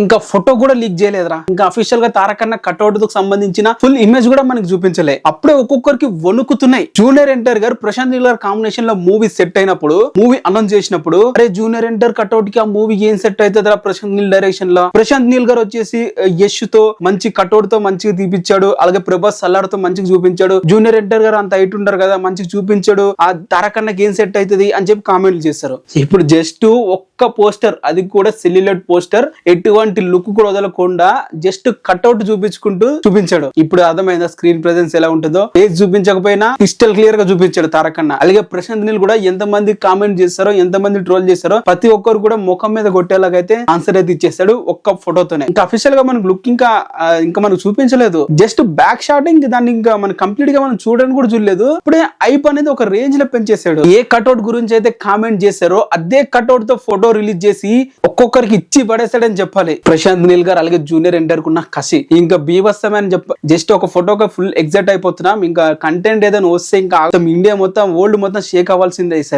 ఇంకా ఫోటో కూడా లీక్ చేయలేదురా. ఇంకా అఫీషియల్ గా తారకన్న కట్అవుట్ కు సంబంధించిన ఫుల్ ఇమేజ్ కూడా మనకి చూపించలే. అప్పుడే ఒక్కొక్కరికి వణుకుతున్నాయి. జూనియర్ ఎన్టీఆర్ గారు ప్రశాంత్ నీల్ గారు కాంబినేషన్ లో మూవీ సెట్ అయినప్పుడు, మూవీ అనౌన్స్ చేసినప్పుడు, అరే జూనియర్ ఎన్టీఆర్ కట్అవుట్ కి ఆ మూవీ ఏం సెట్ అవుతుందా ప్రశాంత్ నీల్ డైరెక్షన్ లో. ప్రశాంత్ నీల్ గారు వచ్చేసి యశ్ తో మంచి కట్అవుట్ తో మంచిగా తీపిచ్చాడు. అలాగే ప్రభాస్ సల్లార్ తో మంచిగా చూపించాడు. జూనియర్ ఎన్టీఆర్ గారు అంత హైట్ ఉంటారు కదా, మంచిగా చూపించాడు. ఆ తారకన్నకి ఏం సెట్ అవుతుంది అని చెప్పి కామెంట్లు చేస్తారు. ఇప్పుడు జస్ట్ ఒక్క పోస్టర్, అది కూడా సెల్యులైట్ పోస్టర్, ఎటువంటి లుక్ కూడా వదలకుండా జస్ట్ కట్అవుట్ చూపించాడు. ఇప్పుడు అర్థమైందా స్క్రీన్ ప్రెజెన్స్ ఎలా ఉంటుందో. ఫేస్ చూపించకపోయినా క్రిస్టల్ క్లియర్ గా చూపించాడు తారకన్న. అలాగే ప్రశాంత్ నీల్ కూడా ఎంత మంది కామెంట్ చేస్తారో, ఎంత మంది ట్రోల్ చేస్తారో, ప్రతి ఒక్కరు కూడా ముఖం మీద కొట్టేలాగైతే ఆన్సర్ అయితే ఇచ్చేస్తాడు ఒక్క ఫోటోతోనే. ఇంకా అఫీషియల్ గా మనకు లుక్ ఇంకా మనకు చూపించలేదు. జస్ట్ బ్యాక్ షాట్ దాన్ని ఇంకా మనం కంప్లీట్ గా మనం చూడడానికి కూడా చూడలేదు. ఇప్పుడే ఐప్ అనేది ఒక రేంజ్ లో పెంచేశాడు. ఏ కట్అవుట్ గురించి అయితే కామెంట్ చేశారో అదే కట్అవుట్ తో ఫోటో రిలీజ్ చేసి ఒక్కొక్కరికి ఇచ్చి పడేస్తాడని చెప్పాలి ప్రశాంత్ నీల్ గారు. అలాగే జూనియర్ ఎన్టీఆర్ కున్న కసి ఇంకా బీభత్సమని జస్ట్ ఒక ఫోటోగా ఫుల్ ఎగ్జైట్ అయిపోతున్నాం. ఇంకా కంటెంట్ ఏదైనా వస్తే ఇంకా ఇండియా మొత్తం, వరల్డ్ మొత్తం షేక్ అవ్వాల్సిందే ఈసారి.